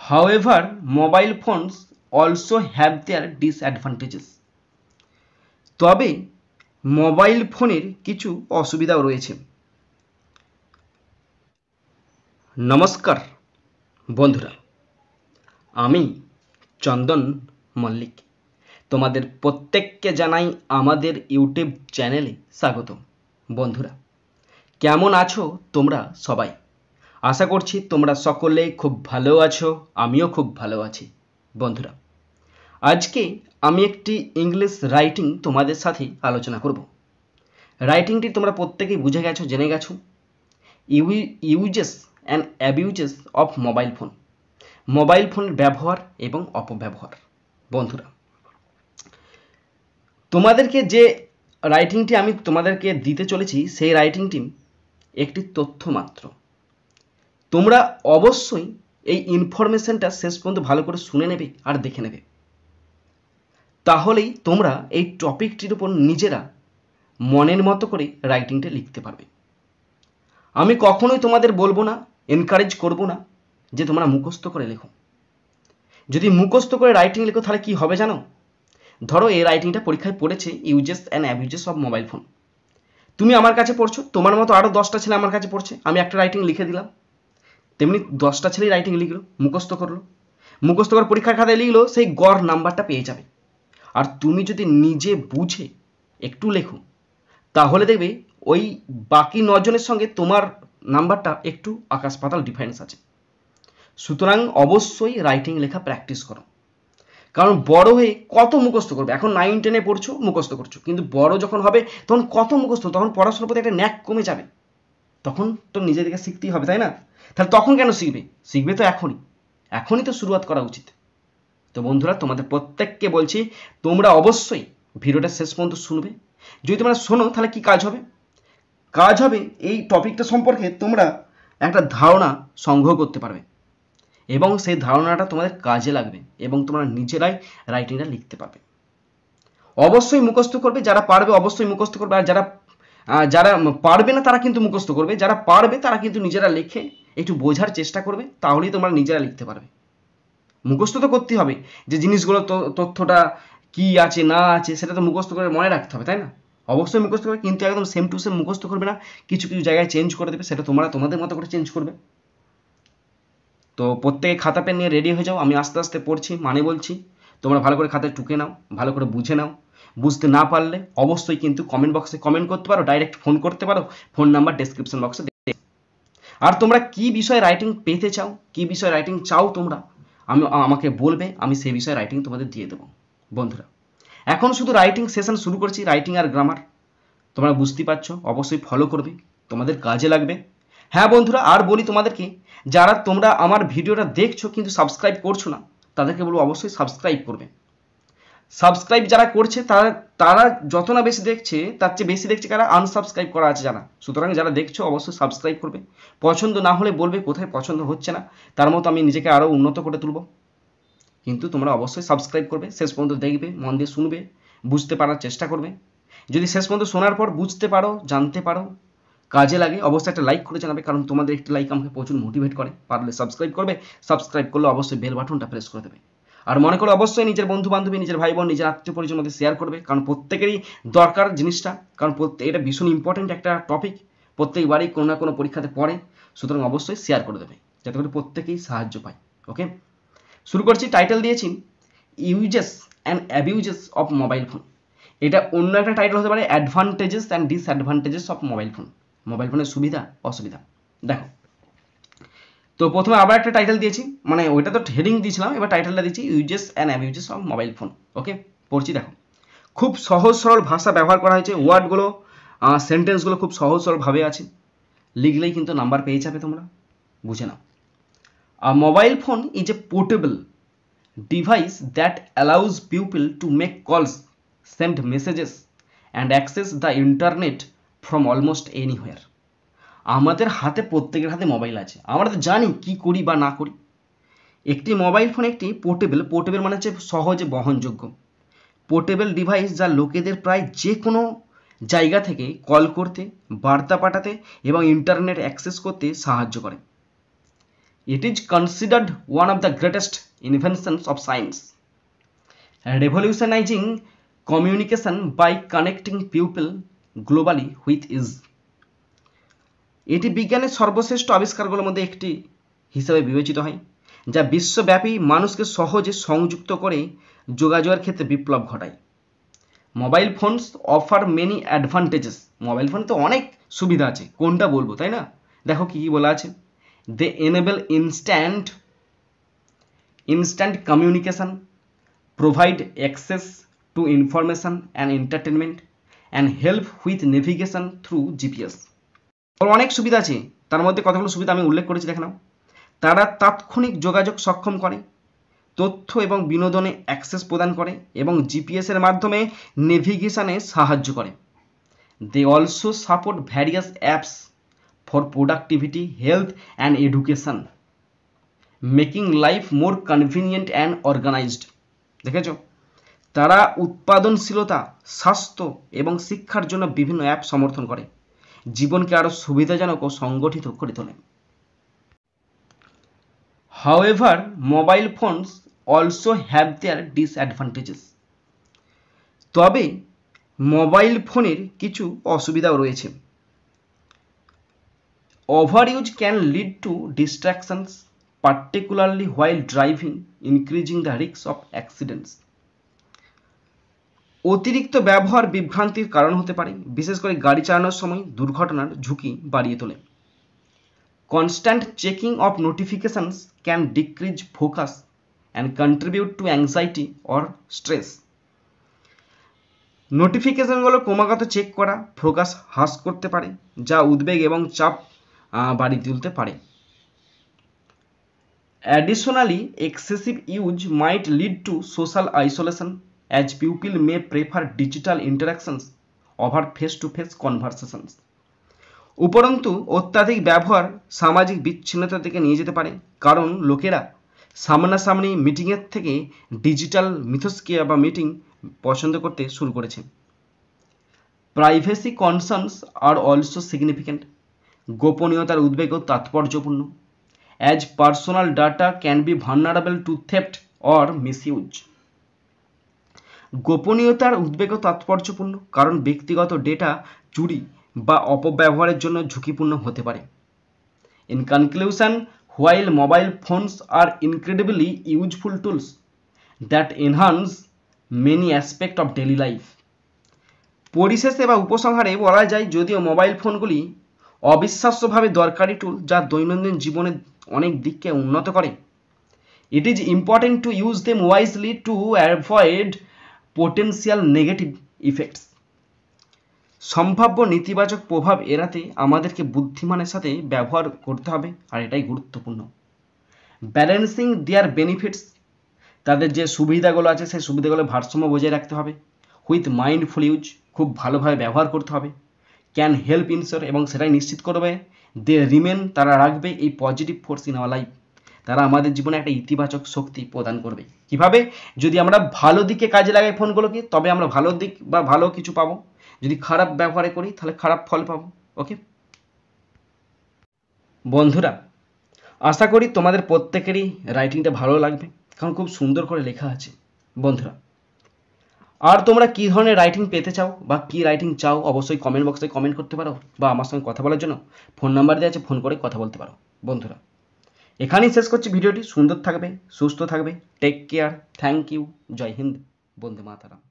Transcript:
However, mobile phones also have their disadvantages. তবে mobile ফোনের কিছু অসুবিধাও রয়েছে। নমস্কার বন্ধুরা, আমি চন্দন মল্লিক তোমাদের প্রত্যেককে জানাই আমাদের ইউটিউব চ্যানেলে স্বাগত। বন্ধুরা, কেমন আছো তোমরা সবাই? আশা করছি তোমরা সকলে খুব ভালো আছো, আমিও খুব ভালো আছি। বন্ধুরা, আজকে আমি একটি ইংলিশ রাইটিং তোমাদের সাথে আলোচনা করব। রাইটিংটি তোমরা প্রত্যেকেই বুঝে গেছো, জেনে গেছো। Uses and abuses of mobile phone, mobile ফোনের ব্যবহার এবং অপব্যবহার। বন্ধুরা, তোমাদেরকে যে রাইটিংটি আমি তোমাদেরকে দিতে চলেছি সেই রাইটিংটি একটি তথ্য মাত্র। তোমরা অবশ্যই এই ইনফরমেশনটা শেষ পর্যন্ত ভালো করে শুনে নেবে আর দেখে নেবে, তাহলেই তোমরা এই টপিকটির উপর নিজেরা মনের মতো করে রাইটিংটা লিখতে পারবে। আমি কখনোই তোমাদের বলবো না, এনকারেজ করব না যে তোমরা মুখস্থ করে লেখো। যদি মুখস্থ করে রাইটিং লেখো তাহলে কি হবে জানো? ধরো এই রাইটিংটা পরীক্ষায় পড়েছে uses and abuses of mobile phone, তুমি আমার কাছে পড়ছো, তোমার মতো আরও 10টা ছেলে আমার কাছে পড়ছে, আমি একটা রাইটিং লিখে দিলাম, তেমনি 10টা ছেলেই রাইটিং লিখলো, মুখস্থ করলো, মুখস্থ করে পরীক্ষার খাতায় লিখলো, সেই গড় নাম্বারটা পেয়ে যাবে। আর তুমি যদি নিজে বুঝে একটু লেখো তাহলে দেখবে ওই বাকি 9 জনের সঙ্গে তোমার নাম্বারটা একটু আকাশ পাতাল ডিফারেন্স আছে। সুতরাং অবশ্যই রাইটিং লেখা প্র্যাকটিস করো, কারণ বড় হয়ে কত মুখস্থ করবে। এখন 9-10-এ পড়ছো, মুখস্থ করছো, কিন্তু বড় যখন হবে তখন কত মুখস্থ, তখন পড়াশোনার প্রতি একটা ন্যাক কমে যাবে, তখন তো নিজে থেকে শিখতেই হবে, তাই না? তাহলে তখন কেন শিখবে? শিখবে তো এখনই তো শুরুয়াত করা উচিত। তো বন্ধুরা, তোমাদের প্রত্যেককে বলছি তোমরা অবশ্যই ভিডিওটা শেষ পর্যন্ত শুনবে। যদি তোমরা শোনো তাহলে কি কাজ হবে? কাজ হবে এই টপিকটা সম্পর্কে তোমরা একটা ধারণা সংগ্রহ করতে পারবে এবং সেই ধারণাটা তোমাদের কাজে লাগবে এবং তোমরা নিজেরাই রাইটিংটা লিখতে পারবে। অবশ্যই মুখস্থ করবে, যারা পারবে অবশ্যই মুখস্থ করবে, আর যারা পারবে না তারা কিন্তু মুখস্থ করবে, যারা পারবে তারা কিন্তু নিজেরা লিখে একটু বোঝার চেষ্টা করবে, তাহলেই তোমরা নিজেরা লিখতে পারবে। মুখস্থ তো করতে হবে, যে জিনিসগুলো তথ্যটা কি আছে না আছে সেটা তো মুখস্থ করে মনে রাখতে হবে, তাই না? অবশ্যই মুখস্থ করবে, কিন্তু একদম সেম টু সেম মুখস্থ করবে না, কিছু কিছু জায়গায় চেঞ্জ করে দেবে, সেটা তোমরা তোমাদের মতো করে চেঞ্জ করবে। তো প্রত্যেকে খাতা পেন নিয়ে রেডি হয়ে যাও, আমি আস্তে আস্তে পড়ছি, মানে বলছি, তোমরা ভালো করে খাতায় টুকে নাও, ভালো করে বুঝে নাও। বুঝতে না পারলে অবশ্যই কিন্তু কমেন্ট বক্সে কমেন্ট করতে পারো, ডাইরেক্ট ফোন করতে পারো, ফোন নাম্বার ডেসক্রিপশন বক্সে দেখতে। আর তোমরা কি বিষয়ে রাইটিং পেতে চাও, কি বিষয়ে রাইটিং চাও তোমরা আমাকে বলবে, আমি সেই বিষয়ে রাইটিং তোমাদের দিয়ে দেবো। বন্ধুরা, এখন শুধু রাইটিং সেশন শুরু করছি, রাইটিং আর গ্রামার, তোমরা বুঝতেই পারছো, অবশ্যই ফলো করবে, তোমাদের কাজে লাগবে। হ্যাঁ বন্ধুরা, আর বলি তোমাদেরকে, যারা তোমরা আমার ভিডিওটা দেখছো কিন্তু সাবস্ক্রাইব করছো না, তাদেরকে বলবো অবশ্যই সাবস্ক্রাইব করবে। সাবস্ক্রাইব যারা করছে তারা যত না বেশি দেখছে তার চেয়ে বেশি দেখছে কারা আনসাবস্ক্রাইব করা আছে যারা। সুতরাং যারা দেখছো অবশ্যই সাবস্ক্রাইব করবে, পছন্দ না হলে বলবে কোথায় পছন্দ হচ্ছে না, তার মতো আমি নিজেকে আরও উন্নত করে তুলব। কিন্তু তোমরা অবশ্যই সাবস্ক্রাইব করবে, শেষ পর্যন্ত দেখবে, মন দিয়ে শুনবে, বুঝতে পারার চেষ্টা করবে। যদি শেষ পর্যন্ত শোনার পর বুঝতে পারো, জানতে পারো, কাজে লাগে, অবশ্যই একটা লাইক করে জানাবে, কারণ তোমাদের একটি লাইক আমাকে প্রচুর মোটিভেট করে। পারলে সাবস্ক্রাইব করবে, সাবস্ক্রাইব করলে অবশ্যই বেল বাটনটা প্রেস করে দেবে। আর মনে করো অবশ্যই নিজের বন্ধু বান্ধবী, নিজের ভাই বোন, নিজের আত্মীয় পরিজনের মধ্যে শেয়ার করবে, কারণ প্রত্যেকেরই দরকার জিনিসটা, কারণ এটা ভীষণ ইম্পর্টেন্ট একটা টপিক, প্রত্যেকবারই কোনো না কোনো পরীক্ষাতে পড়ে। সুতরাং অবশ্যই শেয়ার করে দেবে যাতে করে প্রত্যেকেই সাহায্য পায়। ওকে, শুরু করছি। টাইটেল দিয়েছি uses and abuses of mobile phone. এটা অন্য একটা টাইটেল হতে পারে advantages and disadvantages of mobile phone, mobile ফোনের সুবিধা অসুবিধা। দেখো, তো প্রথমে আবার একটা টাইটেল দিয়েছি, মানে ওইটা তো হেডিং দিয়েছিলাম, এবার টাইটেলটা দিয়েছি uses and abuses of mobile phone. Okay, পড়ছি। দেখো, খুব সহজ সরল ভাষা ব্যবহার করা হয়েছে, ওয়ার্ডগুলো সেন্টেন্সগুলো খুব সহজ সরলভাবে আছে, লিখলেই কিন্তু নাম্বার পেয়ে যাবে, তোমরা বুঝে নাও। A mobile phone is a portable device that allows people to make calls, send messages and access the internet from almost anywhere. আমাদের হাতে, প্রত্যেকের হাতে মোবাইল আছে, আমরা তো জানি কি করি বা না করি। একটি মোবাইল ফোন একটি পোর্টেবল মানে হচ্ছে সহজে বহনযোগ্য, পোর্টেবল ডিভাইস যা লোকেদের প্রায় যে কোনো জায়গা থেকে কল করতে, বার্তা পাঠাতে এবং ইন্টারনেট অ্যাক্সেস করতে সাহায্য করে। It is considered one of the greatest inventions of science, revolutionizing communication by connecting people globally with ease. এটি বিজ্ঞানের সর্বশ্রেষ্ঠ আবিষ্কারগুলোর মধ্যে একটি হিসেবে বিবেচিত হয়, যা বিশ্বব্যাপী মানুষকে সহজে সংযুক্ত করে যোগাযোগের ক্ষেত্রে বিপ্লব ঘটায়। Mobile phones offer many advantages. Mobile ফোনে তো অনেক সুবিধা আছে, কোনটা বলবো, তাই না? দেখো কি কি বলা আছে। They enable instant communication, provide access to information and entertainment and help with navigation through GPS. অনেক সুবিধা আছে, তার মধ্যে কতগুলো সুবিধা আমি উল্লেখ করেছি দেখে নাও। তারা তাৎক্ষণিক যোগাযোগ সক্ষম করে, তথ্য এবং বিনোদনে অ্যাক্সেস প্রদান করে এবং জিপিএসের মাধ্যমে নেভিগেশনে সাহায্য করে। They also support various apps for productivity, health and education, making life more convenient and organised. দেখেছ, তারা উৎপাদনশীলতা, স্বাস্থ্য এবং শিক্ষার জন্য বিভিন্ন অ্যাপ সমর্থন করে, জীবনকে আরও সুবিধাজনক ও সংগঠিত করে তোলে। However, mobile phones also have their disadvantages. তবে মোবাইল ফোনের কিছু অসুবিধাও রয়েছে। Overuse can lead to distractions, particularly while driving, increasing the risk of accidents. অতিরিক্ত ব্যবহার বিভ্রান্তির কারণ হতে পারে, বিশেষ করে গাড়ি চালানোর সময় দুর্ঘটনার ঝুঁকি বাড়িয়ে তোলে। Constant checking of notifications can decrease focus and contribute to anxiety or stress. নোটিফিকেশনগুলো ক্রমাগত চেক করা ফোকাস হ্রাস করতে পারে, যা উদ্বেগ এবং চাপ বাড়িয়ে তুলতে পারে। Additionally, excessive use might lead to social isolation as people may prefer digital interactions over face-to-face conversations. উপরন্তু অত্যাধিক ব্যবহার সামাজিক বিচ্ছিন্নতার দিকে নিয়ে যেতে পারে, কারণ লোকেরা সামনাসামনি মিটিংয়ের থেকে ডিজিটাল মিথস্ক্রিয়া বা মিটিং পছন্দ করতে শুরু করেছে। Privacy concerns are also significant. গোপনীয়তার উদ্বেগও তাৎপর্যপূর্ণ, as personal data can be vulnerable to theft or misuse. গোপনীয়তার উদ্বেগও তাৎপর্যপূর্ণ কারণ ব্যক্তিগত ডেটা চুরি বা অপব্যবহারের জন্য ঝুঁকিপূর্ণ হতে পারে। In conclusion, while mobile phones are incredibly useful tools that enhance many aspects of daily life, পরিশেষে বা উপসংহারে বলা যায়, যদিও মোবাইল ফোনগুলি অবিশ্বাস্যভাবে দরকারি টুল যা দৈনন্দিন জীবনের অনেক দিককে উন্নত করে, it is important to use them wisely to avoid potential negative effects. সম্ভাব্য নেতিবাচক প্রভাব এড়াতে আমাদেরকে বুদ্ধিমানের সাথে ব্যবহার করতে হবে, আর এটাই গুরুত্বপূর্ণ। ব্যালেন্সিং দেয়ার বেনিফিটস, তাদের যে সুবিধাগুলো আছে সেই সুবিধাগুলো ভারসাম্য বজায় রাখতে হবে। উইথ মাইন্ডফুল ইউজ, খুব ভালোভাবে ব্যবহার করতে হবে। ক্যান হেল্প ইনশোর, এবং সেটাই নিশ্চিত করবে দে রিমেন, তারা রাখবে এই positive force in our life, তারা আমাদের জীবনে একটা ইতিবাচক শক্তি প্রদান করবে। কিভাবে? যদি আমরা ভালো দিকে কাজে লাগাই ফোনগুলোকে, তবে আমরা ভালো দিক বা ভালো কিছু পাবো। যদি খারাপ ব্যবহারে করি তাহলে খারাপ ফল পাবো। ওকে বন্ধুরা, আশা করি তোমাদের প্রত্যেকেরই রাইটিংটা ভালো লাগবে, কারণ খুব সুন্দর করে লেখা আছে। বন্ধুরা, আর তোমরা কী ধরনের রাইটিং পেতে চাও বা কী রাইটিং চাও অবশ্যই কমেন্ট বক্সে কমেন্ট করতে পারো, বা আমার সঙ্গে কথা বলার জন্য ফোন নাম্বার দেওয়া আছে, ফোন করে কথা বলতে পারো। বন্ধুরা, এখানেই শেষ করছি ভিডিওটি। সুন্দর থাকবে, সুস্থ থাকবে, take care, thank you, Jai Hind, Vande Mataram.